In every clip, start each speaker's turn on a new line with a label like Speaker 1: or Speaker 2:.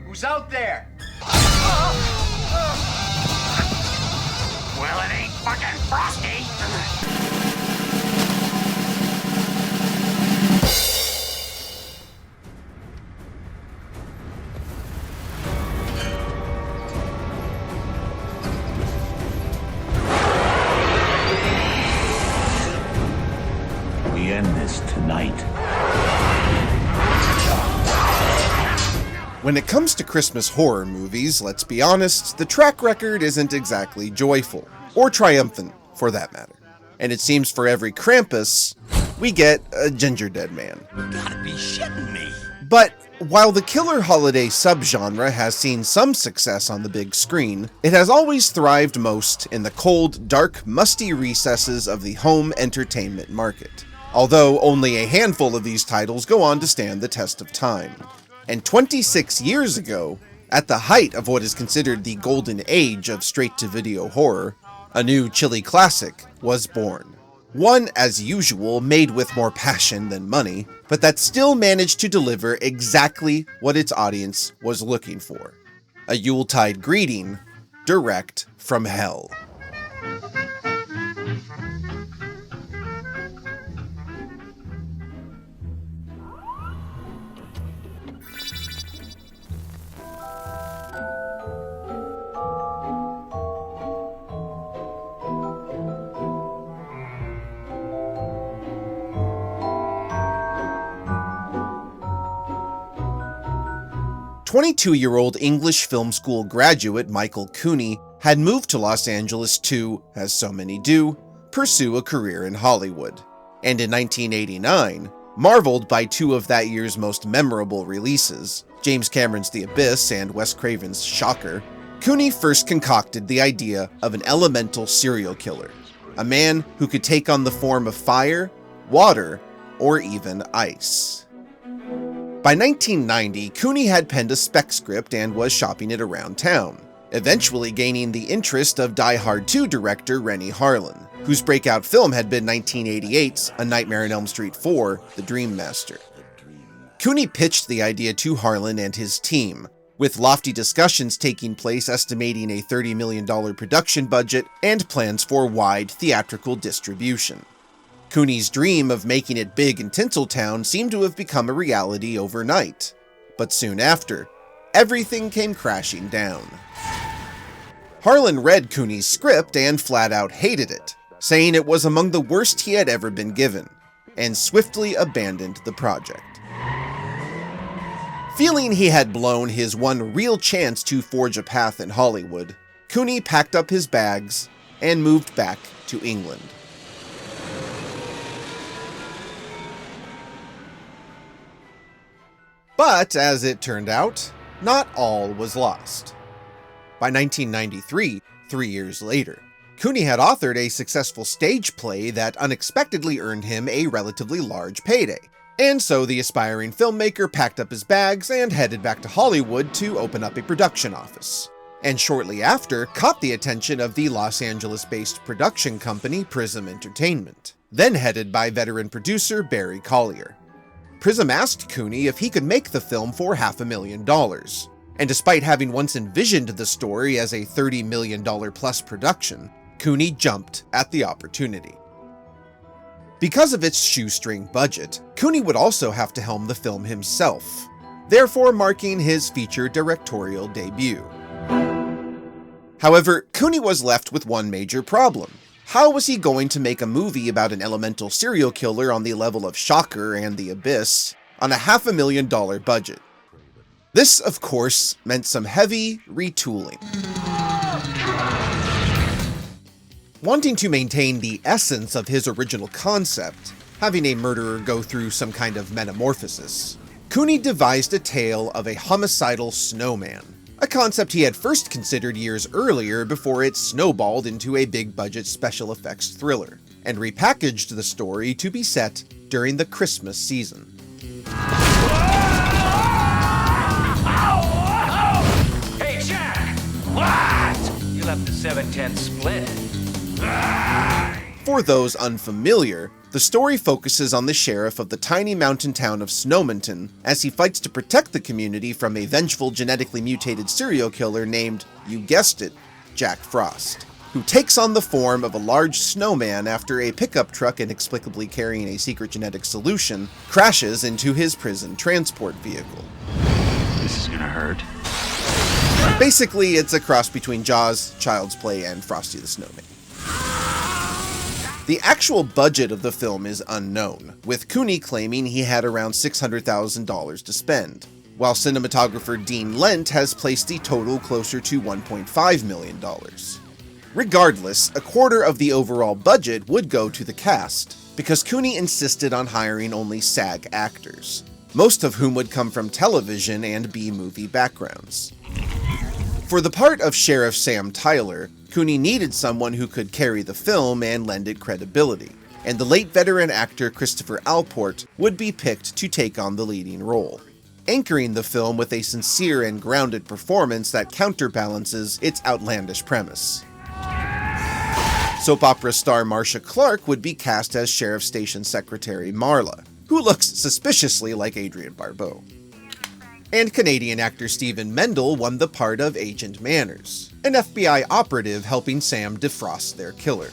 Speaker 1: Who's out there?
Speaker 2: Well, it ain't fucking Frosty.
Speaker 3: We end this tonight.
Speaker 4: When it comes to Christmas horror movies, let's be honest, the track record isn't exactly joyful, or triumphant, for that matter. And it seems for every Krampus, we get a ginger dead man.
Speaker 2: You gotta be shitting me.
Speaker 4: But while the killer holiday subgenre has seen some success on the big screen, it has always thrived most in the cold, dark, musty recesses of the home entertainment market. Although only a handful of these titles go on to stand the test of time. And 26 years ago, at the height of what is considered the golden age of straight-to-video horror, a new chilly classic was born. One, as usual, made with more passion than money, but that still managed to deliver exactly what its audience was looking for. A Yuletide greeting, direct from hell. "22-year-old English film school graduate Michael Cooney had moved to Los Angeles to, as so many do, pursue a career in Hollywood. And in 1989, marveled by two of that year's most memorable releases, James Cameron's The Abyss and Wes Craven's Shocker, Cooney first concocted the idea of an elemental serial killer, a man who could take on the form of fire, water, or even ice. By 1990, Cooney had penned a spec script and was shopping it around town, eventually gaining the interest of Die Hard 2 director Renny Harlin, whose breakout film had been 1988's A Nightmare on Elm Street 4, The Dream Master. Cooney pitched the idea to Harlin and his team, with lofty discussions taking place estimating a $30 million production budget and plans for wide theatrical distribution. Cooney's dream of making it big in Tinseltown seemed to have become a reality overnight, but soon after, everything came crashing down. Harlin read Cooney's script and flat out hated it, saying it was among the worst he had ever been given, and swiftly abandoned the project. Feeling he had blown his one real chance to forge a path in Hollywood, Cooney packed up his bags and moved back to England. But, as it turned out, not all was lost. By 1993, 3 years later, Cooney had authored a successful stage play that unexpectedly earned him a relatively large payday, and so the aspiring filmmaker packed up his bags and headed back to Hollywood to open up a production office, and shortly after caught the attention of the Los Angeles-based production company Prism Entertainment, then headed by veteran producer Barry Collier. Prism asked Cooney if he could make the film for $500,000, and despite having once envisioned the story as a $30 million plus production, Cooney jumped at the opportunity. Because of its shoestring budget, Cooney would also have to helm the film himself, therefore marking his feature directorial debut. However, Cooney was left with one major problem. How was he going to make a movie about an elemental serial killer on the level of Shocker and The Abyss on a $500,000 budget? This, of course, meant some heavy retooling. Wanting to maintain the essence of his original concept, having a murderer go through some kind of metamorphosis, Cooney devised a tale of a homicidal snowman, a concept he had first considered years earlier before it snowballed into a big-budget special effects thriller, and repackaged the story to be set during the Christmas season.
Speaker 2: Hey, Jack! What? You left the 710 split.
Speaker 4: For those unfamiliar, The story focuses on the sheriff of the tiny mountain town of Snowmanton as he fights to protect the community from a vengeful genetically mutated serial killer named, you guessed it, Jack Frost, who takes on the form of a large snowman after a pickup truck inexplicably carrying a secret genetic solution crashes into his prison transport vehicle.
Speaker 3: This is gonna hurt.
Speaker 4: Basically, it's a cross between Jaws, Child's Play, and Frosty the Snowman. The actual budget of the film is unknown, with Cooney claiming he had around $600,000 to spend, while cinematographer Dean Lent has placed the total closer to $1.5 million. Regardless, a quarter of the overall budget would go to the cast, because Cooney insisted on hiring only SAG actors, most of whom would come from television and B-movie backgrounds. For the part of Sheriff Sam Tyler, Cooney needed someone who could carry the film and lend it credibility, and the late veteran actor Christopher Allport would be picked to take on the leading role, anchoring the film with a sincere and grounded performance that counterbalances its outlandish premise. Soap opera star Marcia Clark would be cast as Sheriff Station Secretary Marla, who looks suspiciously like Adrienne Barbeau. And Canadian actor Stephen Mendel won the part of Agent Manners, an FBI operative helping Sam defrost their killer.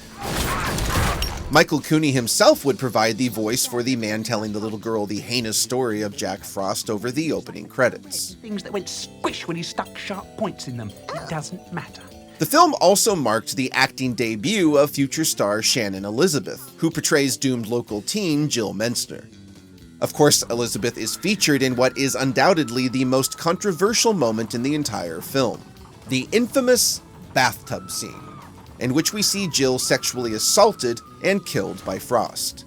Speaker 4: Michael Cooney himself would provide the voice for the man telling the little girl the heinous story of Jack Frost over the opening credits.
Speaker 1: Things that went squish when he stuck sharp points in them. It doesn't matter.
Speaker 4: The film also marked the acting debut of future star Shannon Elizabeth, who portrays doomed local teen Jill Mensner. Of course, Elizabeth is featured in what is undoubtedly the most controversial moment in the entire film, the infamous bathtub scene, in which we see Jill sexually assaulted and killed by Frost.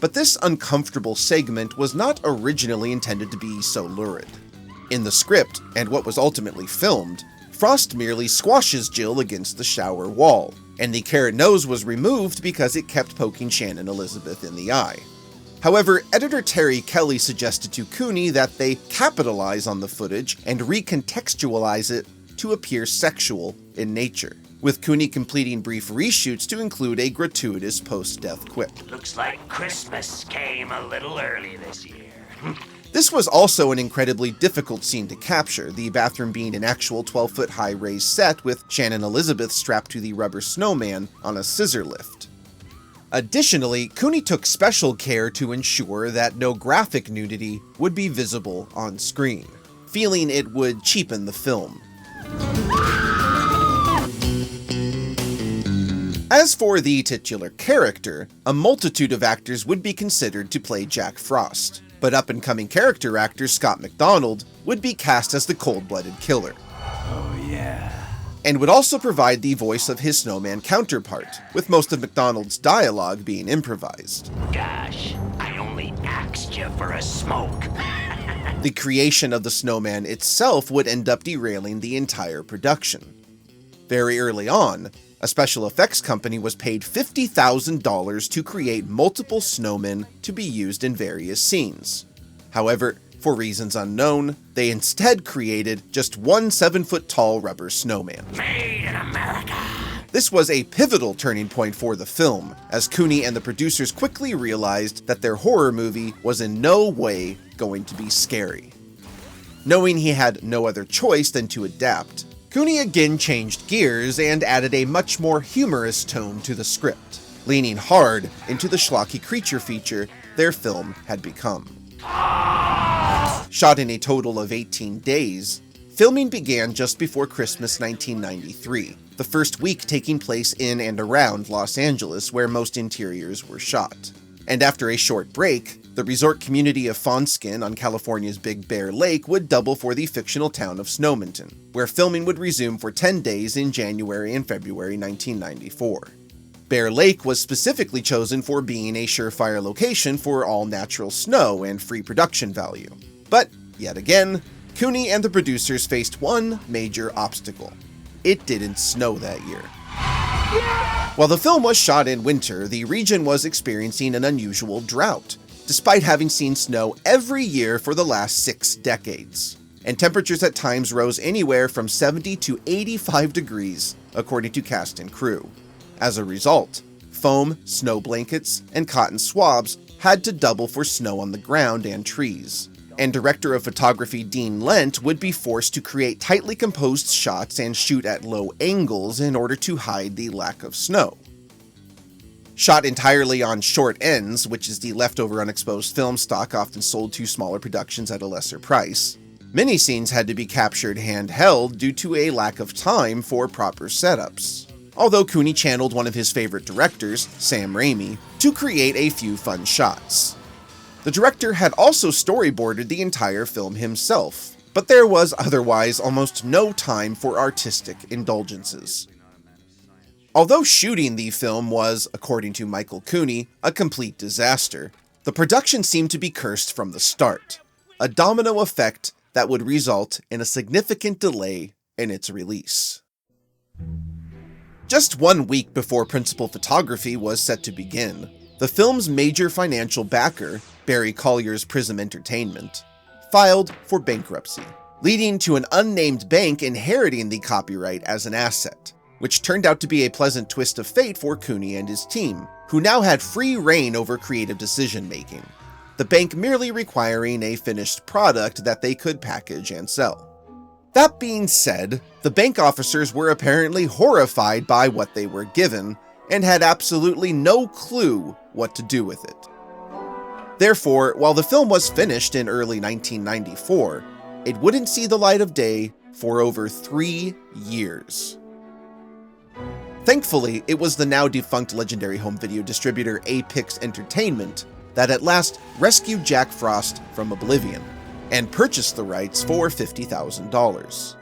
Speaker 4: But this uncomfortable segment was not originally intended to be so lurid. In the script, and what was ultimately filmed, Frost merely squashes Jill against the shower wall, and the carrot nose was removed because it kept poking Shannon Elizabeth in the eye. However, editor Terry Kelly suggested to Cooney that they capitalize on the footage and recontextualize it to appear sexual in nature, with Cooney completing brief reshoots to include a gratuitous post-death quip.
Speaker 2: Looks like Christmas came a little early this year.
Speaker 4: This was also an incredibly difficult scene to capture, the bathroom being an actual 12-foot high raised set with Shannon Elizabeth strapped to the rubber snowman on a scissor lift. Additionally, Cooney took special care to ensure that no graphic nudity would be visible on screen, feeling it would cheapen the film. As for the titular character, a multitude of actors would be considered to play Jack Frost, but up-and-coming character actor Scott MacDonald would be cast as the cold-blooded killer.
Speaker 3: Oh yeah.
Speaker 4: And would also provide the voice of his snowman counterpart, with most of MacDonald's dialogue being improvised.
Speaker 2: Gosh, I only asked you for a smoke.
Speaker 4: The creation of the snowman itself would end up derailing the entire production. Very early on, a special effects company was paid $50,000 to create multiple snowmen to be used in various scenes. However, for reasons unknown, they instead created just one 7-foot-tall rubber snowman.
Speaker 2: Made in America.
Speaker 4: This was a pivotal turning point for the film, as Cooney and the producers quickly realized that their horror movie was in no way going to be scary. Knowing he had no other choice than to adapt, Cooney again changed gears and added a much more humorous tone to the script, leaning hard into the schlocky creature feature their film had become. Shot in a total of 18 days, filming began just before Christmas 1993, the first week taking place in and around Los Angeles where most interiors were shot. And after a short break, the resort community of Fawnskin on California's Big Bear Lake would double for the fictional town of Snowmanton, where filming would resume for 10 days in January and February 1994. Bear Lake was specifically chosen for being a surefire location for all natural snow and free production value. But, yet again, Cooney and the producers faced one major obstacle. It didn't snow that year. While the film was shot in winter, the region was experiencing an unusual drought, despite having seen snow every year for the last 6 decades. And temperatures at times rose anywhere from 70 to 85 degrees, according to cast and crew. As a result, foam, snow blankets, and cotton swabs had to double for snow on the ground and trees. And director of photography Dean Lent would be forced to create tightly composed shots and shoot at low angles in order to hide the lack of snow. Shot entirely on short ends, which is the leftover unexposed film stock often sold to smaller productions at a lesser price, many scenes had to be captured handheld due to a lack of time for proper setups. Although Cooney channeled one of his favorite directors, Sam Raimi, to create a few fun shots. The director had also storyboarded the entire film himself, but there was otherwise almost no time for artistic indulgences. Although shooting the film was, according to Michael Cooney, a complete disaster, the production seemed to be cursed from the start, a domino effect that would result in a significant delay in its release. Just 1 week before principal photography was set to begin, the film's major financial backer, Barry Collier's Prism Entertainment, filed for bankruptcy, leading to an unnamed bank inheriting the copyright as an asset, which turned out to be a pleasant twist of fate for Cooney and his team, who now had free reign over creative decision-making, the bank merely requiring a finished product that they could package and sell. That being said, the bank officers were apparently horrified by what they were given, and had absolutely no clue what to do with it. Therefore, while the film was finished in early 1994, it wouldn't see the light of day for over 3 years. Thankfully, it was the now defunct legendary home video distributor Apix Entertainment that at last rescued Jack Frost from oblivion, and purchased the rights for $50,000.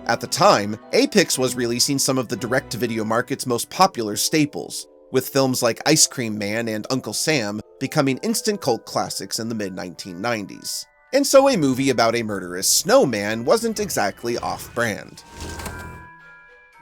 Speaker 4: At the time, Apix was releasing some of the direct-to-video market's most popular staples, with films like Ice Cream Man and Uncle Sam becoming instant cult classics in the mid-1990s. And so a movie about a murderous snowman wasn't exactly off-brand.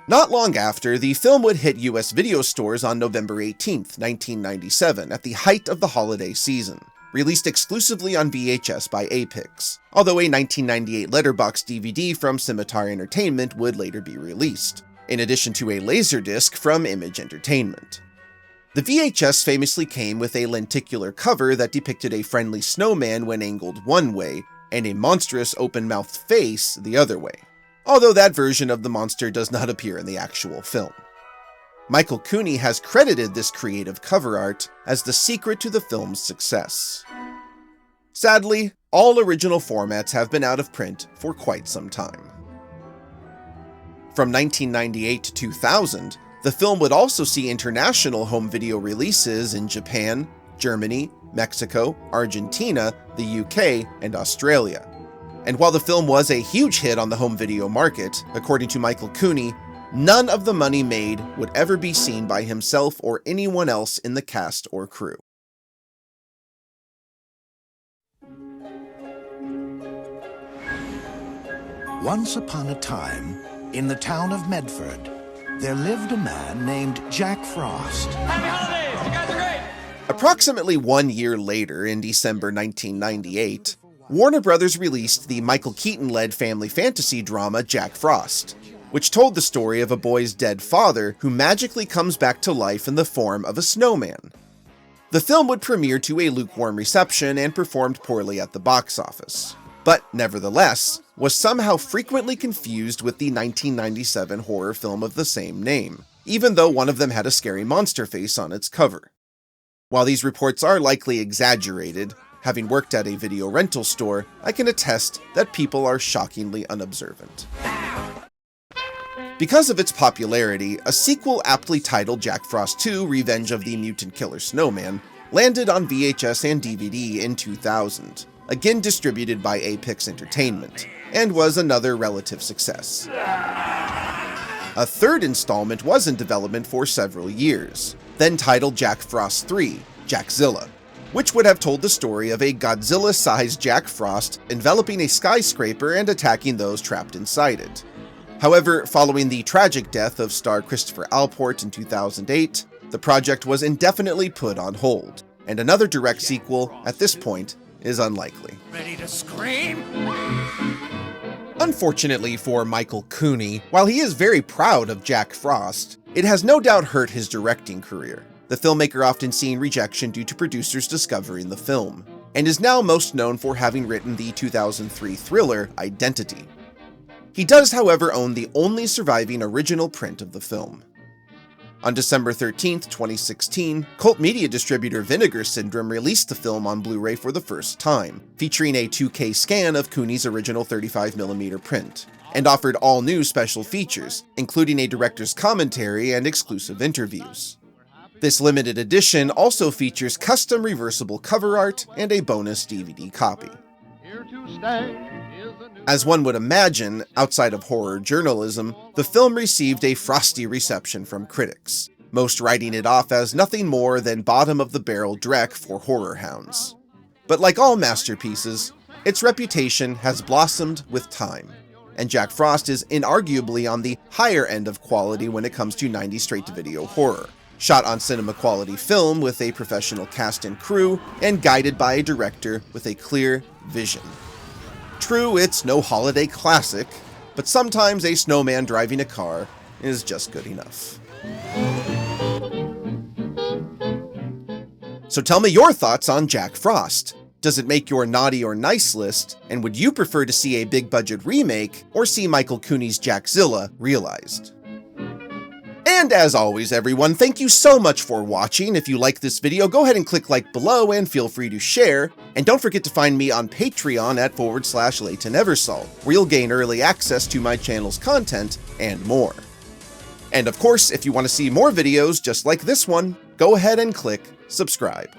Speaker 4: Not long after, the film would hit US video stores on November 18, 1997, at the height of the holiday season, released exclusively on VHS by Apix, although a 1998 letterbox DVD from Scimitar Entertainment would later be released, in addition to a Laserdisc from Image Entertainment. The VHS famously came with a lenticular cover that depicted a friendly snowman when angled one way, and a monstrous open-mouthed face the other way, although that version of the monster does not appear in the actual film. Michael Cooney has credited this creative cover art as the secret to the film's success. Sadly, all original formats have been out of print for quite some time. From 1998 to 2000, the film would also see international home video releases in Japan, Germany, Mexico, Argentina, the UK, and Australia. And while the film was a huge hit on the home video market, according to Michael Cooney, none of the money made would ever be seen by himself or anyone else in the cast or crew.
Speaker 5: Once upon a time, in the town of Medford, there lived a man named Jack Frost.
Speaker 6: Happy holidays! You guys are great!
Speaker 4: Approximately 1 year later, in December 1998, Warner Brothers released the Michael Keaton-led family fantasy drama Jack Frost, which told the story of a boy's dead father who magically comes back to life in the form of a snowman. The film would premiere to a lukewarm reception and performed poorly at the box office, but nevertheless, was somehow frequently confused with the 1997 horror film of the same name, even though one of them had a scary monster face on its cover. While these reports are likely exaggerated, having worked at a video rental store, I can attest that people are shockingly unobservant. Because of its popularity, a sequel aptly titled Jack Frost 2: Revenge of the Mutant Killer Snowman landed on VHS and DVD in 2000, again distributed by Apix Entertainment, and was another relative success. A third installment was in development for several years, then titled Jack Frost 3: Jackzilla, which would have told the story of a Godzilla-sized Jack Frost enveloping a skyscraper and attacking those trapped inside it. However, following the tragic death of star Christopher Allport in 2008, the project was indefinitely put on hold, and another direct sequel, at this point, is unlikely.
Speaker 2: Ready to scream?
Speaker 4: Unfortunately for Michael Cooney, while he is very proud of Jack Frost, it has no doubt hurt his directing career. the filmmaker often seen rejection due to producers discovering the film, and is now most known for having written the 2003 thriller Identity. He does, however, own the only surviving original print of the film. On December 13, 2016, cult media distributor Vinegar Syndrome released the film on Blu-ray for the first time, featuring a 2K scan of Cooney's original 35mm print, and offered all new special features, including a director's commentary and exclusive interviews. This limited edition also features custom reversible cover art and a bonus DVD copy. As one would imagine, outside of horror journalism, the film received a frosty reception from critics, most writing it off as nothing more than bottom-of-the-barrel dreck for horror hounds. But like all masterpieces, its reputation has blossomed with time, and Jack Frost is inarguably on the higher end of quality when it comes to 90s straight-to-video horror, shot on cinema-quality film with a professional cast and crew, and guided by a director with a clear vision. True, it's no holiday classic, but sometimes a snowman driving a car is just good enough. So tell me your thoughts on Jack Frost. Does it make your naughty or nice list, and would you prefer to see a big-budget remake, or see Michael Cooney's Jackzilla realized? And as always, everyone, thank you so much for watching. If you like this video, go ahead and click like below and feel free to share. And don't forget to find me on Patreon at /LeightonEversol, where you'll gain early access to my channel's content and more. And of course, if you want to see more videos just like this one, go ahead and click subscribe.